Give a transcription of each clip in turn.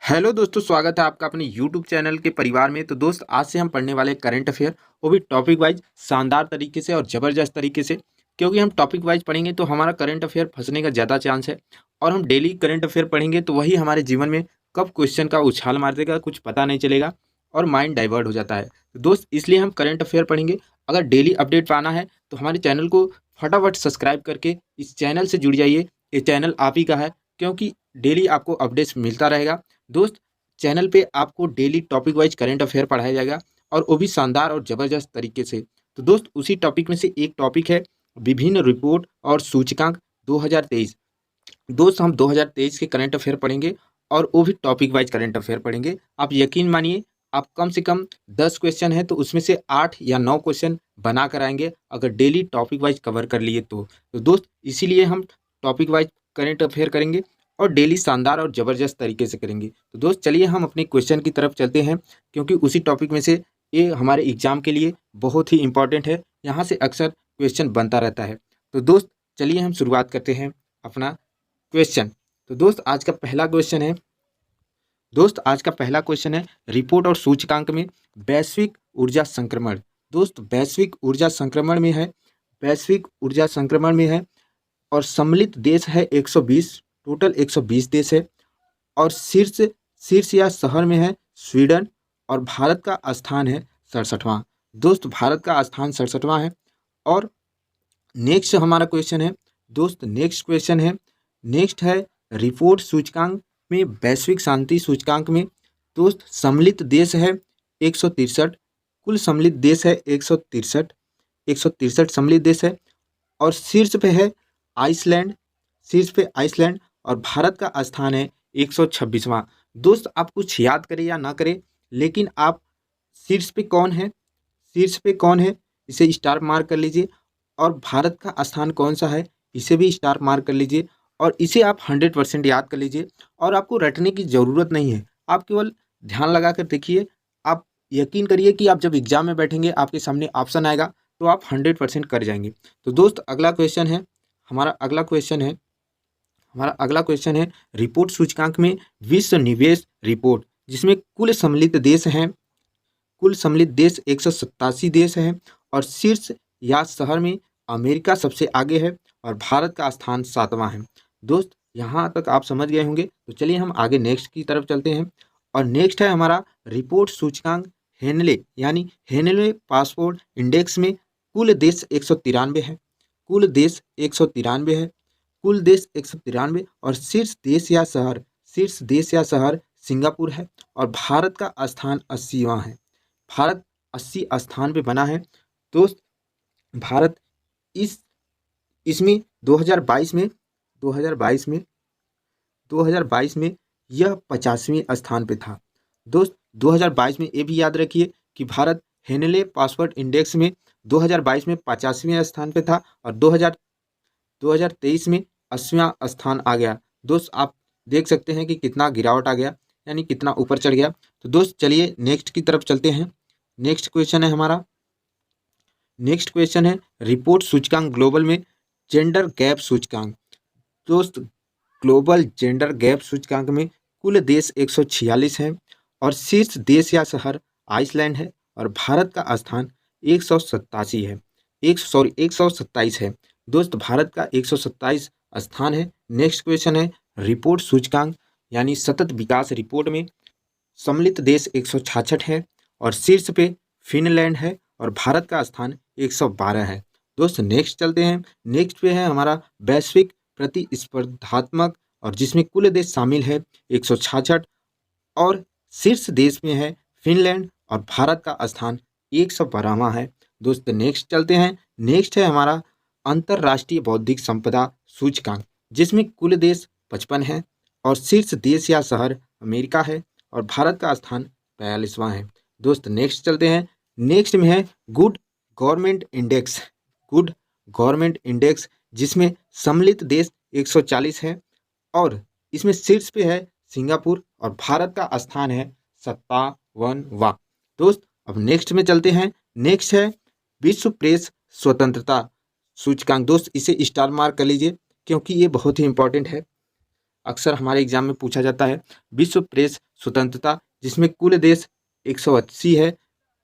Hello दोस्तों, स्वागत है आपका अपने यूट्यूब चैनल के परिवार में। तो दोस्त, आज से हम पढ़ने वाले करंट अफेयर, वो भी टॉपिक वाइज शानदार तरीके से और ज़बरदस्त तरीके से। क्योंकि हम टॉपिक वाइज पढ़ेंगे तो हमारा करंट अफेयर फंसने का ज़्यादा चांस है, और हम डेली करंट अफेयर पढ़ेंगे तो वही हमारे जीवन में कब क्वेश्चन का उछाल मार देगा कुछ पता नहीं चलेगा, और माइंड डाइवर्ट हो जाता है। तो दोस्त, इसलिए हम करंट अफेयर पढ़ेंगे। अगर डेली अपडेट पाना है तो हमारे चैनल को फटाफट सब्सक्राइब करके इस चैनल से जुड़ जाइए। ये चैनल आप ही का है, क्योंकि डेली आपको अपडेट्स मिलता रहेगा। दोस्त, चैनल पे आपको daily topic wise current affair पढ़ाया जाएगा, और वो भी शानदार और ज़बरदस्त तरीके से। तो दोस्त, उसी टॉपिक में से एक टॉपिक है विभिन्न रिपोर्ट और सूचकांक 2023। दोस्त, हम 2023 के करंट अफेयर पढ़ेंगे, और वो भी टॉपिक वाइज करंट अफेयर पढ़ेंगे। आप यकीन मानिए, आप कम से कम 10 क्वेश्चन है तो उसमें से 8 या 9 क्वेश्चन बना कर आएंगे, अगर डेली टॉपिक वाइज कवर कर लिए तो दोस्त, इसीलिए हम टॉपिक वाइज करंट अफेयर करेंगे, और डेली शानदार और ज़बरदस्त तरीके से करेंगे। तो दोस्त, चलिए हम अपने क्वेश्चन की तरफ चलते हैं, क्योंकि उसी टॉपिक में से ये हमारे एग्जाम के लिए बहुत ही इंपॉर्टेंट है। यहाँ से अक्सर क्वेश्चन बनता रहता है। तो दोस्त, चलिए हम शुरुआत करते हैं अपना क्वेश्चन। तो दोस्त, आज का पहला क्वेश्चन है रिपोर्ट और सूचकांक में वैश्विक ऊर्जा संक्रमण। दोस्त, वैश्विक ऊर्जा संक्रमण में है, और सम्मिलित देश है 120, टोटल 120 देश है, और शीर्ष या शहर में है स्वीडन, और भारत का स्थान है 67वां। दोस्त, भारत का स्थान 67वां है। और नेक्स्ट हमारा क्वेश्चन है दोस्त, नेक्स्ट है रिपोर्ट सूचकांक में वैश्विक शांति सूचकांक में। दोस्त, सम्मिलित देश है 163, कुल सम्मिलित देश है 163 सम्मिलित देश है, और शीर्ष पे आइसलैंड, और भारत का स्थान है 126वां। दोस्त, आप कुछ याद करें या ना करें, लेकिन आप शीर्ष पे कौन है इसे स्टार मार्क कर लीजिए, और भारत का स्थान कौन सा है इसे भी स्टार मार्क कर लीजिए, और इसे आप 100% याद कर लीजिए। और आपको रटने की ज़रूरत नहीं है, आप केवल ध्यान लगा कर देखिए। आप यकीन करिए कि आप जब एग्जाम में बैठेंगे, आपके सामने ऑप्शन आएगा तो आप 100% कर जाएंगे। तो दोस्त, हमारा अगला क्वेश्चन है रिपोर्ट सूचकांक में विश्व निवेश रिपोर्ट, जिसमें कुल सम्मिलित देश 187 देश हैं, और शीर्ष या शहर में अमेरिका सबसे आगे है, और भारत का स्थान 7वां है। दोस्त, यहाँ तक आप समझ गए होंगे। तो चलिए हम आगे नेक्स्ट की तरफ चलते हैं, और नेक्स्ट है हमारा रिपोर्ट सूचकांक हेनले, यानी हेनले पासपोर्ट इंडेक्स में कुल देश 193 है, कुल देश 193, और शीर्ष देश या शहर सिंगापुर है, और भारत का स्थान 80वां है। भारत 80 स्थान पे बना है। दोस्त, भारत इसमें 2022 में यह 50वें स्थान पे था। दोस्त, 2022 में ये भी याद रखिए कि भारत हेनले पासपोर्ट इंडेक्स में 2022 में 50वें स्थान पे था, और 2023 में 80वां स्थान आ गया। दोस्त, आप देख सकते हैं कि कितना गिरावट आ गया, यानी कितना ऊपर चढ़ गया। तो दोस्त, चलिए नेक्स्ट की तरफ चलते हैं। नेक्स्ट क्वेश्चन है रिपोर्ट सूचकांक ग्लोबल में जेंडर गैप सूचकांक। दोस्त, ग्लोबल जेंडर गैप सूचकांक में कुल देश 146 हैं, और शीर्ष देश या शहर आइसलैंड है, और भारत का स्थान 127 है। दोस्त, भारत का 127 स्थान है। नेक्स्ट क्वेश्चन है रिपोर्ट सूचकांक यानी सतत विकास रिपोर्ट में सम्मिलित देश 166 है, और शीर्ष पे फिनलैंड है, और भारत का स्थान 112 है। दोस्त, नेक्स्ट चलते हैं। नेक्स्ट पे है हमारा वैश्विक प्रतिस्पर्धात्मक, और जिसमें कुल देश शामिल है 166, और शीर्ष देश में है फिनलैंड, और भारत का स्थान 112वां है। दोस्त, नेक्स्ट चलते हैं। नेक्स्ट है हमारा अंतर्राष्ट्रीय बौद्धिक संपदा सूचकांक, जिसमें कुल देश 55 है, और शीर्ष देश या शहर अमेरिका है, और भारत का स्थान 42वां है। दोस्त, नेक्स्ट चलते हैं। नेक्स्ट में है गुड गवर्नमेंट इंडेक्स, जिसमें सम्मिलित देश 140 है, और इसमें शीर्ष पे है सिंगापुर, और भारत का स्थान है 57वां। दोस्त, अब नेक्स्ट में चलते हैं। नेक्स्ट है विश्व प्रेस स्वतंत्रता सूचकांक। दोस्त, इसे स्टार मार्क कर लीजिए, क्योंकि ये बहुत ही इंपॉर्टेंट है। अक्सर हमारे एग्जाम में पूछा जाता है। विश्व प्रेस स्वतंत्रता, जिसमें कुल देश 180 है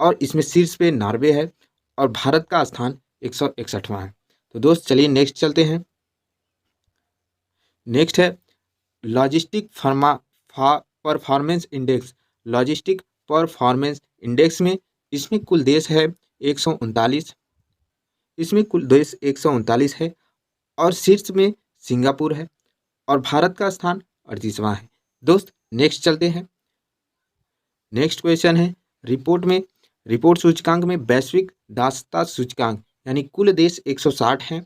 और इसमें शीर्ष पे नॉर्वे है और भारत का स्थान 161वां है। तो दोस्त चलिए नेक्स्ट चलते हैं। नेक्स्ट है logistic performance index. Logistic performance index में इसमें कुल देश है 139। इसमें कुल देश 139 है और शीर्ष में सिंगापुर है और भारत का स्थान 38वां है। दोस्त नेक्स्ट चलते हैं। नेक्स्ट क्वेश्चन है रिपोर्ट सूचकांक में वैश्विक दासता सूचकांक, यानी कुल देश 160 है।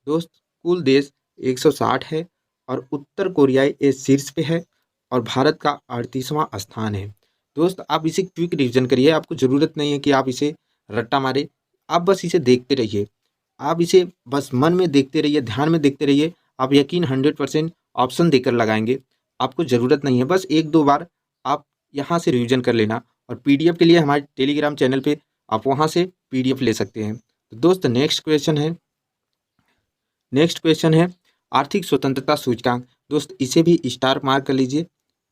दोस्त कुल देश 160 है और उत्तर कोरियाई इस शीर्ष पे है और भारत का 38वां स्थान है। दोस्त आप इसे क्विक रिवीजन करिए, आपको ज़रूरत नहीं है कि आप इसे रट्टा मारे, आप बस इसे देखते रहिए, आप इसे बस मन में देखते रहिए, ध्यान में देखते रहिए। आप यकीन 100% ऑप्शन देकर लगाएंगे, आपको ज़रूरत नहीं है, बस एक दो बार आप यहाँ से रिवीजन कर लेना। और पीडीएफ के लिए हमारे टेलीग्राम चैनल पे आप वहाँ से पीडीएफ ले सकते हैं। तो दोस्त नेक्स्ट क्वेश्चन है आर्थिक स्वतंत्रता सूचकांक। दोस्त इसे भी स्टार मार्क कर लीजिए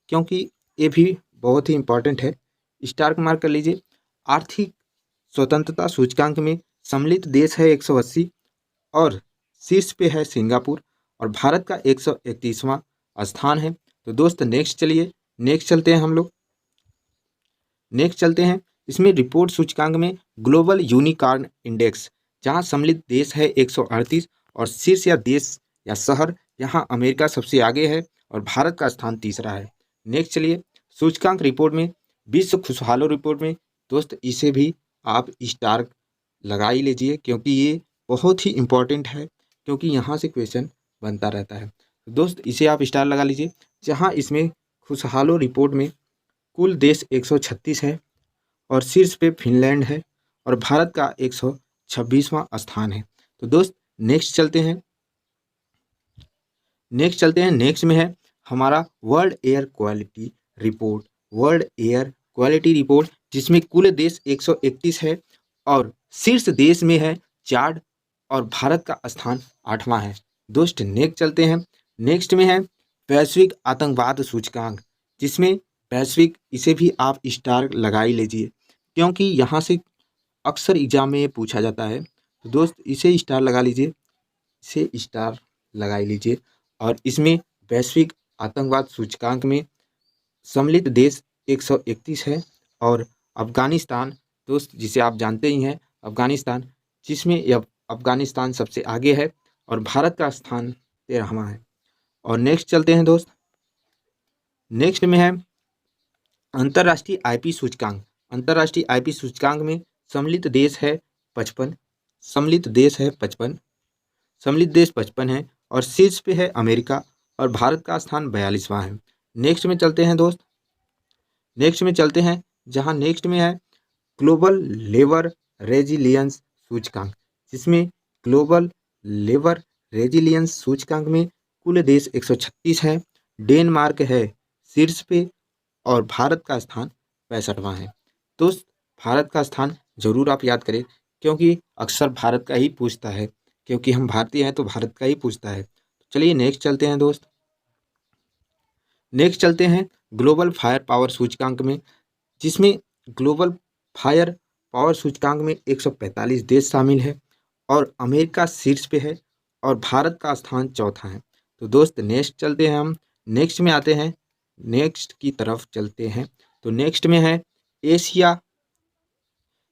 क्योंकि ये भी बहुत ही इंपॉर्टेंट है, स्टार मार्क कर लीजिए। आर्थिक स्वतंत्रता सूचकांक में सम्मिलित देश है 180 और शीर्ष पे है सिंगापुर और भारत का 131वां स्थान है। तो दोस्त नेक्स्ट चलते हैं हम लोग। नेक्स्ट चलते हैं, इसमें रिपोर्ट सूचकांक में ग्लोबल यूनिकॉर्न इंडेक्स, जहां सम्मिलित देश है 138 और शीर्ष या देश या शहर यहाँ अमेरिका सबसे आगे है और भारत का स्थान तीसरा है। नेक्स्ट चलिए सूचकांक रिपोर्ट में विश्व खुशहालो रिपोर्ट में दोस्त इसे भी आप स्टार लगा ही लीजिए क्योंकि ये बहुत ही इम्पॉर्टेंट है, क्योंकि यहाँ से क्वेश्चन बनता रहता है। तो दोस्त इसे आप स्टार लगा लीजिए, जहाँ इसमें खुशहालो रिपोर्ट में कुल देश 136 है और शीर्ष पे फिनलैंड है और भारत का 126वां स्थान है। तो दोस्त नेक्स्ट चलते हैं। नेक्स्ट में है हमारा वर्ल्ड एयर क्वालिटी रिपोर्ट, जिसमें कुल देश 131 है और शीर्ष देश में है चाड और भारत का स्थान 8वां है। दोस्त नेक्स्ट चलते हैं। नेक्स्ट में है वैश्विक आतंकवाद सूचकांक, जिसमें वैश्विक इसे भी आप स्टार लगा ही लीजिए क्योंकि यहाँ से अक्सर एग्जाम में ये पूछा जाता है। तो दोस्त इसे स्टार लगा लीजिए, इसे स्टार लगा ही लीजिए। और इसमें वैश्विक आतंकवाद सूचकांक में सम्मिलित देश 131 है और अफगानिस्तान, दोस्त जिसे आप जानते ही हैं अफगानिस्तान, जिसमें अफगानिस्तान सबसे आगे है और भारत का स्थान 13वां है। और नेक्स्ट चलते हैं दोस्त। नेक्स्ट में है अंतर्राष्ट्रीय आईपी सूचकांक। अंतर्राष्ट्रीय आईपी सूचकांक में सम्मिलित देश है 55, सम्मिलित देश 55 है और शीर्ष पे है अमेरिका और भारत का स्थान 42वां है। नेक्स्ट में चलते हैं दोस्त। नेक्स्ट में चलते हैं जहां नेक्स्ट में है ग्लोबल लेबर रेजिलियंस सूचकांक, जिसमें ग्लोबल लेबर रेजिलियंस सूचकांक में कुल देश 136 है, डेनमार्क है शीर्ष पे और भारत का स्थान 65वां है। दोस्त भारत का स्थान जरूर आप याद करें क्योंकि अक्सर भारत का ही पूछता है, क्योंकि हम भारतीय हैं तो भारत का ही पूछता है। चलिए नेक्स्ट चलते हैं दोस्त। नेक्स्ट चलते हैं ग्लोबल फायर पावर सूचकांक में, जिसमें ग्लोबल फायर पावर सूचकांक में 145 देश शामिल है और अमेरिका शीर्ष पे है और भारत का स्थान चौथा है। तो दोस्त नेक्स्ट चलते हैं हम। नेक्स्ट में आते हैं, नेक्स्ट की तरफ चलते हैं। तो नेक्स्ट में है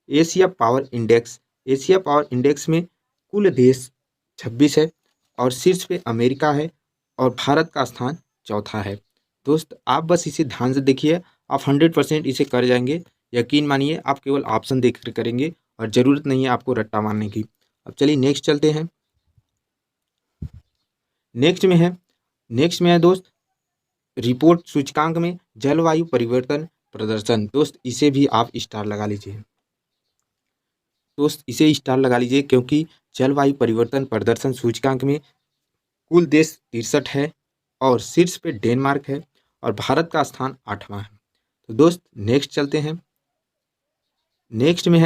Asia power index. Asia power index में कुल देश 26 है और शीर्ष पे अमेरिका है और भारत का स्थान चौथा है। दोस्त आप बस इसे ध्यान से देखिए, आप 100% इसे कर जाएंगे, यकीन मानिए। आप केवल ऑप्शन देख कर करेंगे और ज़रूरत नहीं है आपको रट्टा मारने की। अब चलिए नेक्स्ट चलते हैं। नेक्स्ट में है दोस्त रिपोर्ट सूचकांक में जलवायु परिवर्तन प्रदर्शन। दोस्त इसे भी आप स्टार लगा लीजिए, दोस्त इसे स्टार लगा लीजिए क्योंकि जलवायु परिवर्तन प्रदर्शन सूचकांक में कुल देश 63 है और शीर्ष पे डेनमार्क है और भारत का स्थान 8वां है। तो दोस्त नेक्स्ट चलते हैं। नेक्स्ट में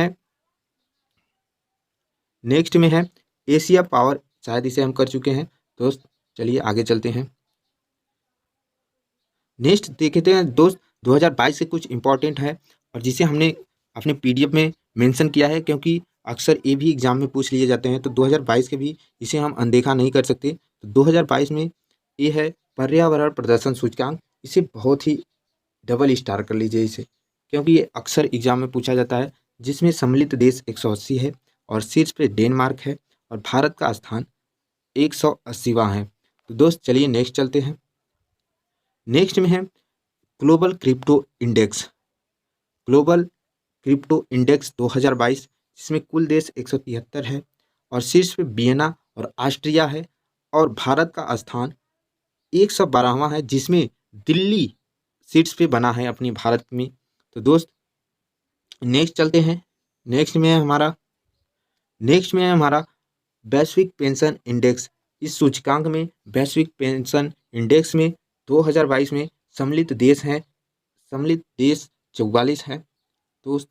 है एशिया पावर, शायद इसे हम कर चुके हैं। दोस्त चलिए आगे चलते हैं। नेक्स्ट देखते हैं दोस्त 2022 से कुछ इंपॉर्टेंट है और जिसे हमने अपने पीडीएफ में मेंशन किया है, क्योंकि अक्सर ये भी एग्जाम में पूछ लिए जाते हैं, तो 2022 के भी इसे हम अनदेखा नहीं कर सकते। तो 2022 में ये है पर्यावरण प्रदर्शन सूचकांक। इसे बहुत ही डबल स्टार कर लीजिए इसे, क्योंकि ये अक्सर एग्जाम में पूछा जाता है, जिसमें सम्मिलित देश 180 है और शीर्ष पे डेनमार्क है और भारत का स्थान 180वां है। तो दोस्त चलिए नेक्स्ट चलते हैं। नेक्स्ट में है global crypto index. Global crypto index 2022, जिसमें कुल देश 173 है और शीर्ष पे वियना और ऑस्ट्रिया है और भारत का स्थान 112वां है, जिसमें दिल्ली सीट्स पे बना है अपनी भारत में। तो दोस्त नेक्स्ट चलते हैं। नेक्स्ट में है हमारा वैश्विक पेंशन इंडेक्स। इस सूचकांक में वैश्विक पेंशन इंडेक्स में 2022 में सम्मिलित देश 44 है दोस्त।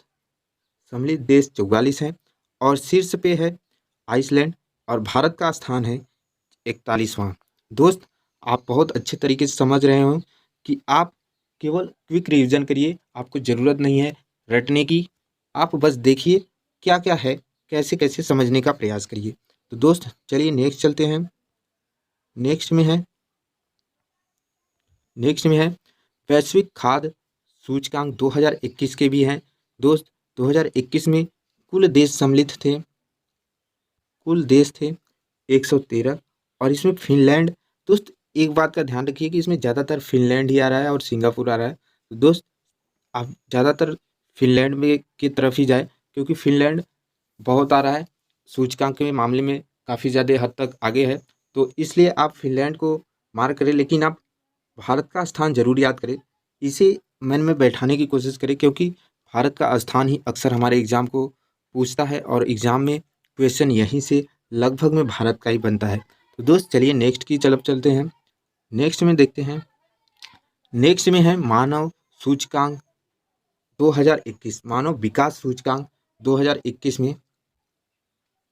सम्मिलित देश 44 है और शीर्ष पे है आइसलैंड और भारत का स्थान है 41वां। दोस्त आप बहुत अच्छे तरीके से समझ रहे हो कि आप केवल क्विक रिवीजन करिए, आपको ज़रूरत नहीं है रटने की। आप बस देखिए क्या क्या है, कैसे कैसे समझने का प्रयास करिए। तो दोस्त चलिए नेक्स्ट चलते हैं। नेक्स्ट में है नेक्स्ट में है वैश्विक खाद्य सूचकांक 2021 के भी हैं दोस्त। 2021 में कुल देश सम्मिलित थे, कुल देश थे 113 और इसमें फिनलैंड। दोस्त एक बात का ध्यान रखिए कि इसमें ज़्यादातर फिनलैंड ही आ रहा है और सिंगापुर आ रहा है। तो दोस्त आप ज़्यादातर फिनलैंड में की तरफ ही जाए, क्योंकि फिनलैंड बहुत आ रहा है सूचकांक के मामले में, काफ़ी ज़्यादा हद तक आगे है। तो इसलिए आप फिनलैंड को मार्क करें, लेकिन आप भारत का स्थान जरूर याद करें। इसे मन में बैठाने की कोशिश करें, क्योंकि भारत का स्थान ही अक्सर हमारे एग्जाम को पूछता है और एग्जाम में क्वेश्चन यहीं से लगभग में भारत का ही बनता है। तो दोस्त चलिए नेक्स्ट की तरफ चलते हैं। नेक्स्ट में देखते हैं। नेक्स्ट में है मानव सूचकांक 2021, मानव विकास सूचकांक 2021 में।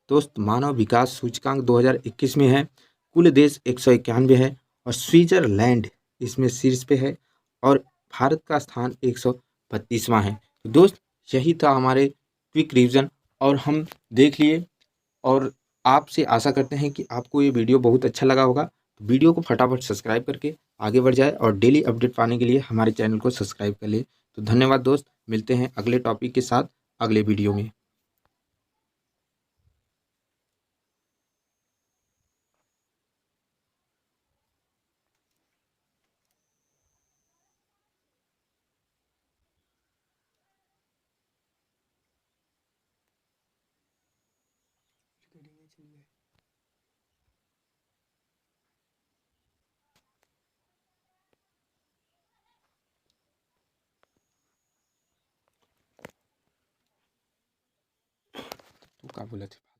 दोस्त मानव विकास सूचकांक 2021 में है कुल देश 191 है और स्विट्जरलैंड इसमें शीर्ष पे है और भारत का स्थान 132वां है। तो दोस्त यही था हमारे क्विक रिवीजन और हम देख लिए, और आपसे आशा करते हैं कि आपको ये वीडियो बहुत अच्छा लगा होगा। तो वीडियो को फटाफट सब्सक्राइब करके आगे बढ़ जाए और डेली अपडेट पाने के लिए हमारे चैनल को सब्सक्राइब कर ले। तो धन्यवाद दोस्त, मिलते हैं अगले टॉपिक के साथ अगले वीडियो में। तू का बोला थे?